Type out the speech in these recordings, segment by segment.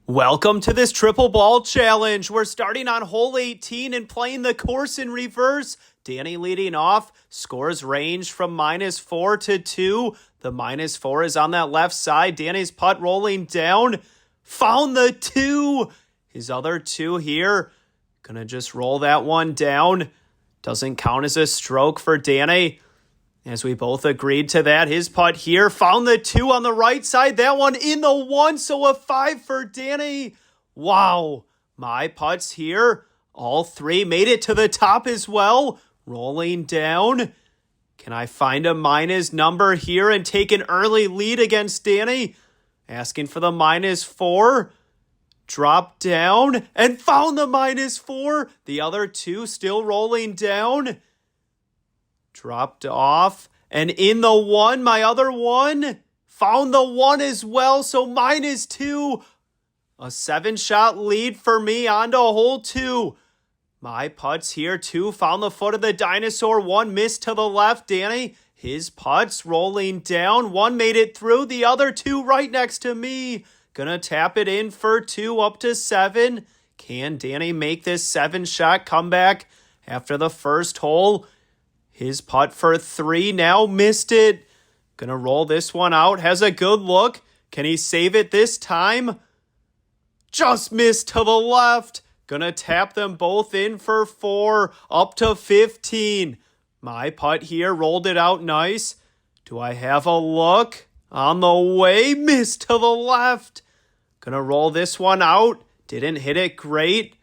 Welcome to this triple ball challenge. We're starting on hole 18 and playing the course in reverse. Danny leading off. Scores range from -4 to 2. The -4 is on that left side. Danny's putt rolling down. Found the 2. His other 2 here. Gonna just roll that one down. Doesn't count as a stroke for Danny. As we both agreed to that, his putt here found the 2 on the right side. That one in the 1, so a 5 for Danny. Wow, my putts here, all 3 made it to the top as well. Rolling down. Can I find a minus number here and take an early lead against Danny? Asking for the -4. Drop down and found the -4. The other 2 still rolling down. Dropped off, and in the 1, my other 1, found the 1 as well, so -2. A 7-shot lead for me onto hole 2. My putts here, 2 found the foot of the dinosaur, 1 missed to the left. Danny, his putts rolling down, 1 made it through, the other 2 right next to me. Gonna tap it in for 2 up to 7. Can Danny make this 7-shot comeback after the first hole? His putt for 3 now, missed it. Gonna roll this one out, has a good look. Can he save it this time? Just missed to the left. Gonna tap them both in for 4, up to 15. My putt here, rolled it out nice. Do I have a look? On the way, missed to the left. Gonna roll this one out. Didn't hit it great.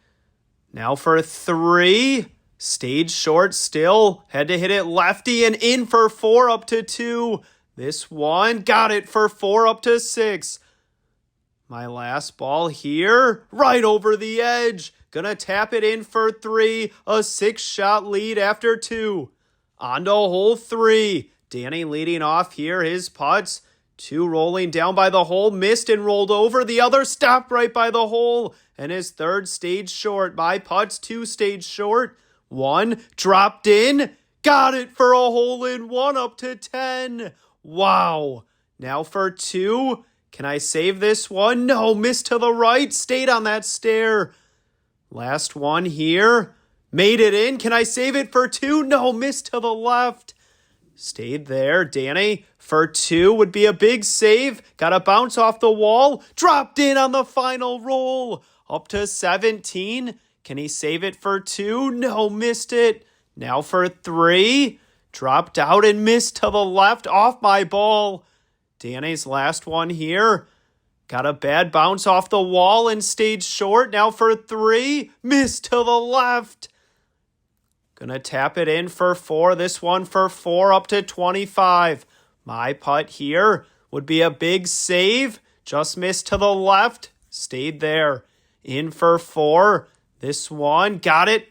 Now for 3. Stayed short still. Had to hit it lefty and in for 4 up to 2. This one got it for 4 up to 6. My last ball here, right over the edge. Gonna tap it in for 3. A 6-shot lead after 2. On to hole 3. Danny leading off here. His putts. 2 rolling down by the hole. Missed and rolled over. The other stopped right by the hole. And his 3rd stayed short. My putts, 2 stayed short. 1 dropped in, got it for a hole-in-1 up to 10. Wow. Now for 2. Can I save this one? No, missed to the right, stayed on that stair. Last one here. Made it in. Can I save it for 2? No, missed to the left. Stayed there. Danny for 2 would be a big save. Got a bounce off the wall. Dropped in on the final roll. Up to 17. Can he save it for 2? No, missed it. Now for 3. Dropped out and missed to the left off my ball. Danny's last one here. Got a bad bounce off the wall and stayed short. Now for 3. Missed to the left. Gonna tap it in for 4. This one for 4 up to 25. My putt here would be a big save. Just missed to the left. Stayed there. In for 4. This one, got it.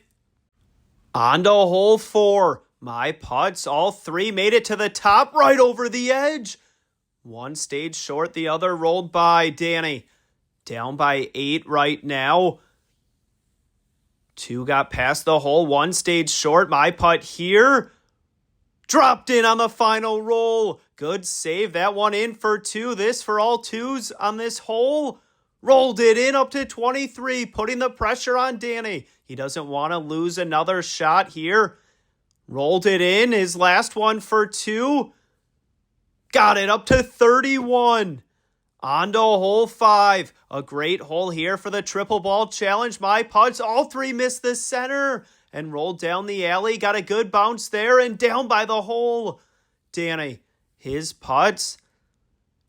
On to hole 4. My putts, all 3 made it to the top, right over the edge. 1 stayed short, the other rolled by. Danny, down by 8 right now. 2 got past the hole, 1 stayed short. My putt here, dropped in on the final roll. Good save, that one in for 2. This for all 2s on this hole. Rolled it in up to 23, putting the pressure on Danny. He doesn't want to lose another shot here. Rolled it in, his last one for 2. Got it up to 31. On to hole 5. A great hole here for the triple ball challenge. My putts, all 3 missed the center and rolled down the alley. Got a good bounce there and down by the hole. Danny, his putts.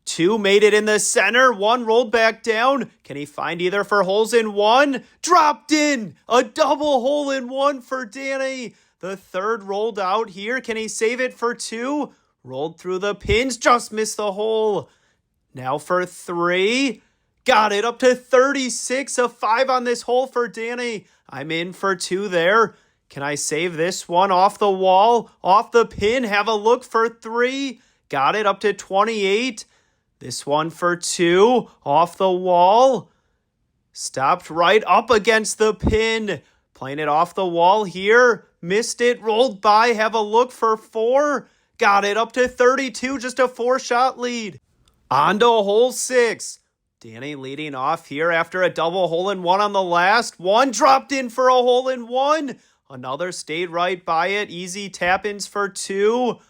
2 made it in the center. 1 rolled back down. Can he find either for holes in 1? Dropped in. A double hole-in-1 for Danny. The 3rd rolled out here. Can he save it for 2? Rolled through the pins. Just missed the hole. Now for 3. Got it up to 36. A 5 on this hole for Danny. I'm in for 2 there. Can I save this one off the wall? Off the pin. Have a look for 3. Got it up to 28. This one for 2, off the wall. Stopped right up against the pin. Playing it off the wall here. Missed it, rolled by, have a look for 4. Got it up to 32, just a 4-shot lead. On to hole 6. Danny leading off here after a double hole-in-one on the last. One dropped in for a hole-in-one. Another stayed right by it. Easy tap-ins for two.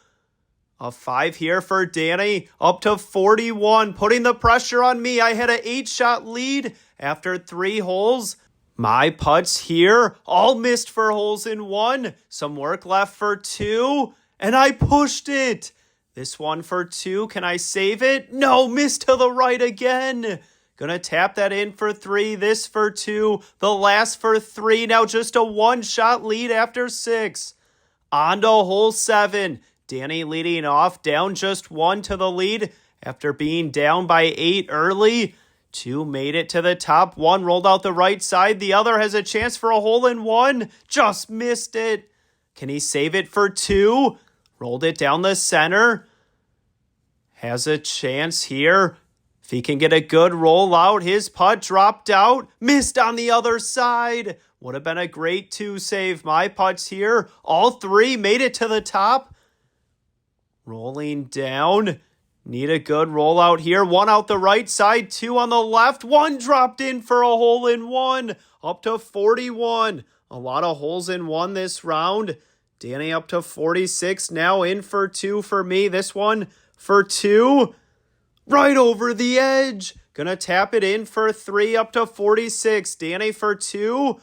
A 5 here for Danny. Up to 41. Putting the pressure on me. I had an 8-shot lead after 3 holes. My putts here all missed for holes in one. Some work left for 2. And I pushed it. This one for 2. Can I save it? No, missed to the right again. Gonna tap that in for 3. This for 2. The last for 3. Now just a 1-shot lead after 6. On to hole 7. Danny leading off, down just 1 to the lead after being down by 8 early. 2 made it to the top. 1 rolled out the right side. The other has a chance for a hole-in-one. Just missed it. Can he save it for 2? Rolled it down the center. Has a chance here. If he can get a good roll out, his putt dropped out. Missed on the other side. Would have been a great 2 save. My putts here, all 3 made it to the top. Rolling down. Need a good rollout here. 1 out the right side, 2 on the left. 1 dropped in for a hole-in-one. Up to 41. A lot of holes in one this round. Danny up to 46. Now in for 2 for me. This one for 2. Right over the edge. Gonna tap it in for 3 up to 46. Danny for 2.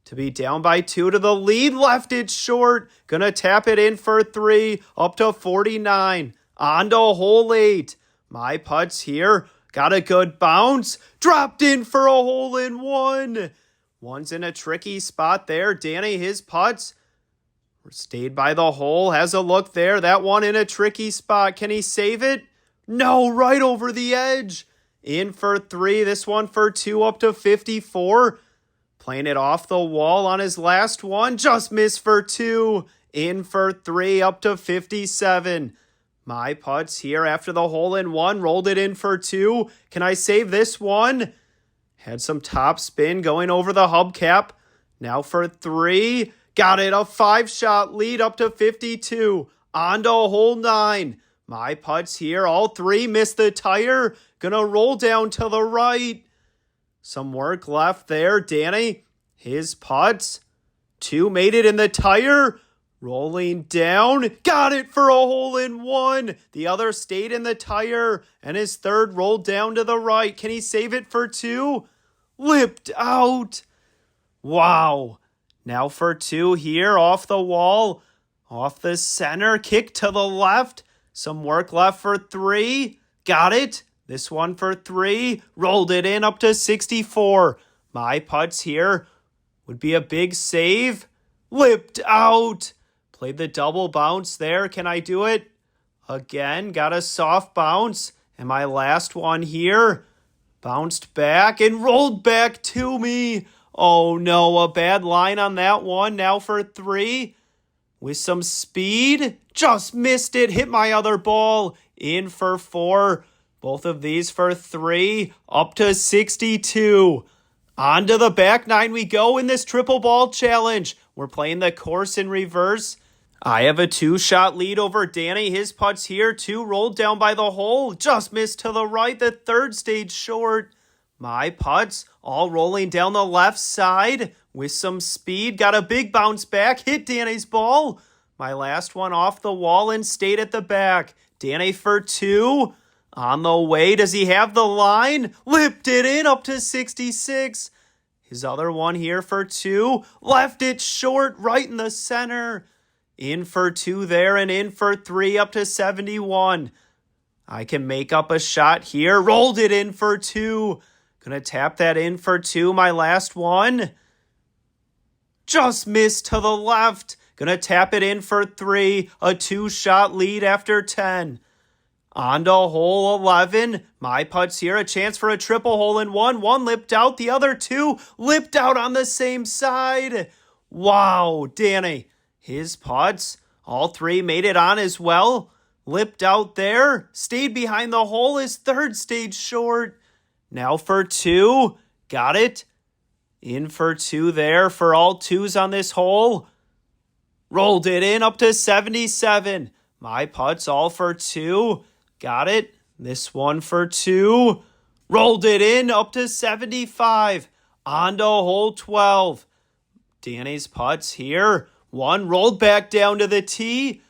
To be down by 2 to the lead. Left it short. Gonna tap it in for 3 up to 49. On to hole 8. My putts here. Got a good bounce. Dropped in for a hole-in-one. One's in a tricky spot there. Danny, his putts stayed by the hole. Has a look there. That one in a tricky spot. Can he save it? No, right over the edge. In for 3. This one for 2 up to 54. Playing it off the wall on his last one. Just missed for 2. In for 3 up to 57. My putts here after the hole-in-one. Rolled it in for 2. Can I save this one? Had some top spin going over the hubcap. Now for 3. Got it. A 5-shot lead up to 52. On to hole 9. My putts here. All 3 missed the tire. Gonna roll down to the right. Some work left there. Danny, his putts. 2 made it in the tire. Rolling down. Got it for a hole-in-one. The other stayed in the tire. And his third rolled down to the right. Can he save it for 2? Lipped out. Wow. Now for 2 here. Off the wall. Off the center. Kick to the left. Some work left for 3. Got it. This one for 3. Rolled it in up to 64. My putts here would be a big save. Lipped out. Played the double bounce there. Can I do it? Again, got a soft bounce. And my last one here. Bounced back and rolled back to me. Oh no, a bad line on that one. Now for 3. With some speed. Just missed it. Hit my other ball. In for 4. Both of these for 3. Up to 62. On to the back 9 we go in this triple ball challenge. We're playing the course in reverse. I have a 2-shot lead over Danny. His putts here. 2 rolled down by the hole. Just missed to the right. The third stayed short. My putts all rolling down the left side with some speed. Got a big bounce back. Hit Danny's ball. My last one off the wall and stayed at the back. Danny for 2. On the way. Does he have the line? Lipped it in up to 66. His other one here for 2. Left it short right in the center. In for 2 there and in for 3 up to 71. I can make up a shot here. Rolled it in for 2. Gonna tap that in for 2. My last one. Just missed to the left. Gonna tap it in for 3. A 2-shot lead after 10. On to hole 11. My putts here. A chance for a triple hole-in-one. 1 lipped out. The other 2 lipped out on the same side. Wow, Danny. His putts. All 3 made it on as well. Lipped out there. Stayed behind the hole. His third stayed short. Now for 2. Got it. In for 2 there for all 2s on this hole. Rolled it in up to 77. My putts all for 2. Got it. This one for 2. Rolled it in up to 75. On to hole 12. Danny's putts here. 1 rolled back down to the tee.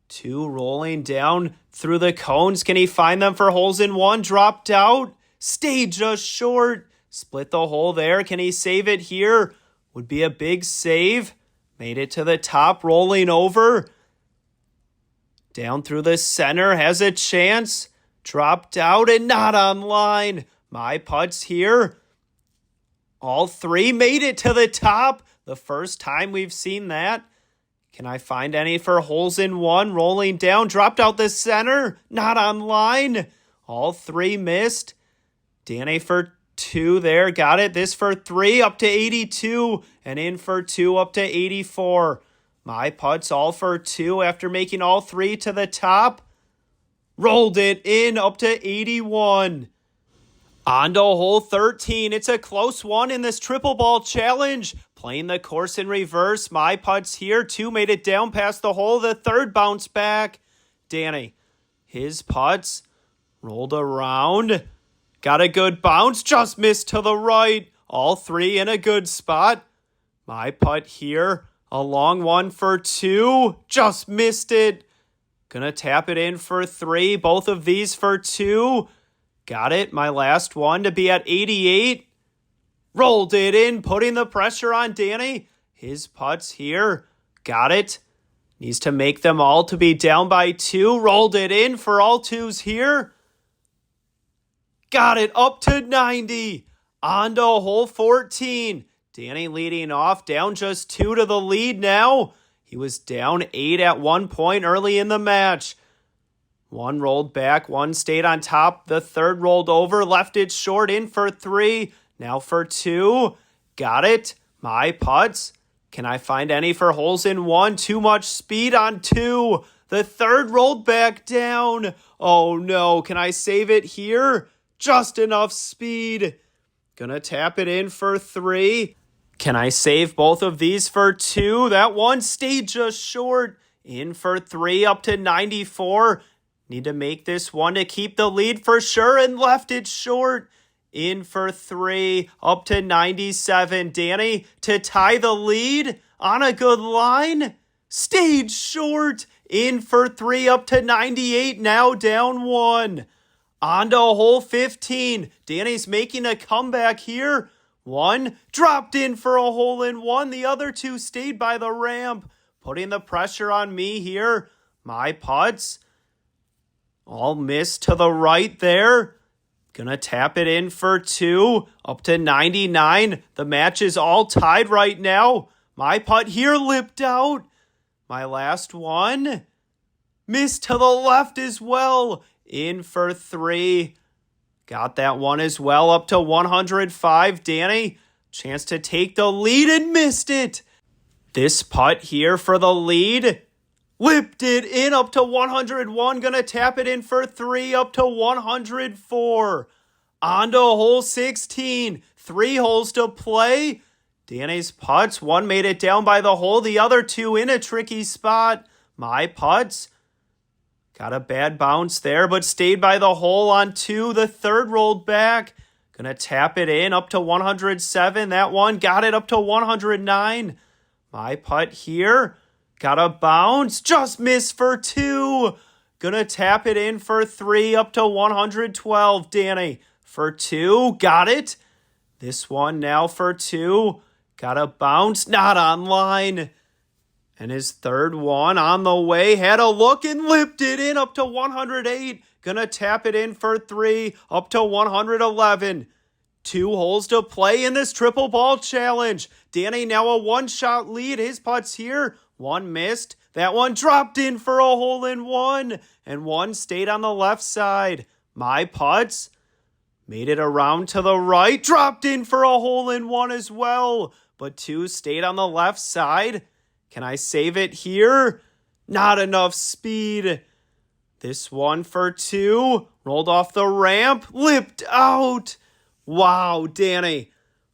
2 rolling down through the cones. Can he find them for holes in 1? Dropped out. Stayed just short. Split the hole there. Can he save it here? Would be a big save. Made it to the top, rolling over. Down through the center, has a chance. Dropped out and not on line. My putts here. All 3 made it to the top. The first time we've seen that. Can I find any for holes in 1? Rolling down, dropped out the center. Not on line. All 3 missed. Danny for 2 there. Got it. This for 3 up to 82. And in for 2 up to 84. My putts all for 2 after making all 3 to the top. Rolled it in up to 81. On to hole 13. It's a close one in this triple ball challenge. Playing the course in reverse. My putts here. 2 made it down past the hole. The 3rd bounced back. Danny, his putts rolled around. Got a good bounce. Just missed to the right. All 3 in a good spot. My putt here. A long one for 2. Just missed it. Gonna tap it in for 3. Both of these for 2. Got it. My last one to be at 88. Rolled it in, putting the pressure on Danny. His putts here. Got it. Needs to make them all to be down by 2. Rolled it in for all 2s here. Got it up to 90. On to hole 14. Danny leading off, down just 2 to the lead now. He was down 8 at one point early in the match. 1 rolled back, 1 stayed on top. The 3rd rolled over, left it short, in for 3. Now for 2. Got it. My putts. Can I find any for holes in 1? Too much speed on 2. The 3rd rolled back down. Oh no, can I save it here? Just enough speed. Gonna tap it in for 3. Can I save both of these for 2? That one stayed just short. In for 3 up to 94. Need to make this one to keep the lead for sure and left it short. In for 3 up to 97. Danny to tie the lead on a good line. Stayed short. In for 3 up to 98. Now down 1. On to hole 15. Danny's making a comeback here. 1 dropped in for a hole in 1. The other 2 stayed by the ramp. Putting the pressure on me here. My putts all missed to the right there. Gonna tap it in for 2. Up to 99. The match is all tied right now. My putt here lipped out. My last one. Missed to the left as well. In for 3. Got that one as well, up to 105. Danny, chance to take the lead and missed it. This putt here for the lead. Lipped it in up to 101. Gonna tap it in for 3 up to 104. On to hole 16. 3 holes to play. Danny's putts. 1 made it down by the hole. The other 2 in a tricky spot. My putts. Got a bad bounce there, but stayed by the hole on 2. The 3rd rolled back. Gonna tap it in up to 107. That one got it up to 109. My putt here. Got a bounce. Just missed for 2. Gonna tap it in for 3 up to 112. Danny for 2. Got it. This one now for 2. Got a bounce. Not on line. And his 3rd one on the way, had a look and lipped it in up to 108. Gonna tap it in for 3 up to 111. 2 holes to play in this triple ball challenge. Danny now a 1-shot lead. His putts here. 1 missed. That one dropped in for a hole in 1. And 1 stayed on the left side. My putts made it around to the right. Dropped in for a hole in 1 as well. But 2 stayed on the left side. Can I save it here? Not enough speed. This one for 2. Rolled off the ramp. Lipped out. Wow, Danny.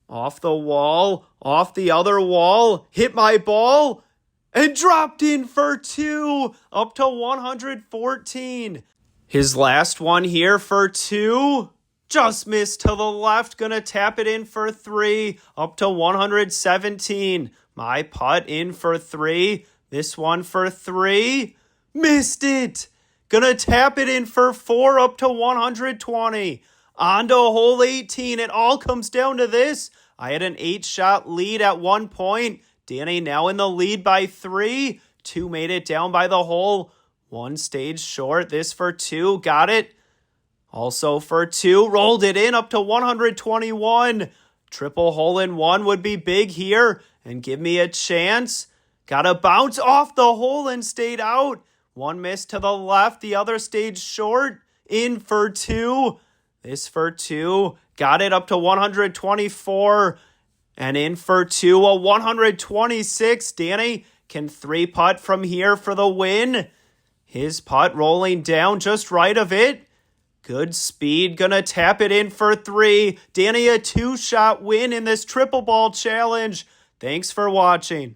Off the wall. Off the other wall. Hit my ball. And dropped in for 2. Up to 114. His last one here for 2. Just missed to the left. Gonna tap it in for 3. Up to 117. My putt in for 3. This one for 3. Missed it. Gonna tap it in for 4. Up to 120. On to hole 18. It all comes down to this. I had an 8-shot lead at one point. Danny now in the lead by 3. 2 made it down by the hole. 1 stayed short. This for 2. Got it. Also for 2, rolled it in up to 121. Triple hole in one would be big here and give me a chance. Got to bounce off the hole and stayed out. 1 missed to the left, the other stayed short. In for 2. This for 2. Got it up to 124. And in for 2, a 126. Danny can 3-putt from here for the win. His putt rolling down just right of it. Good speed, gonna tap it in for 3. Danny, a 2-shot win in this triple ball challenge. Thanks for watching.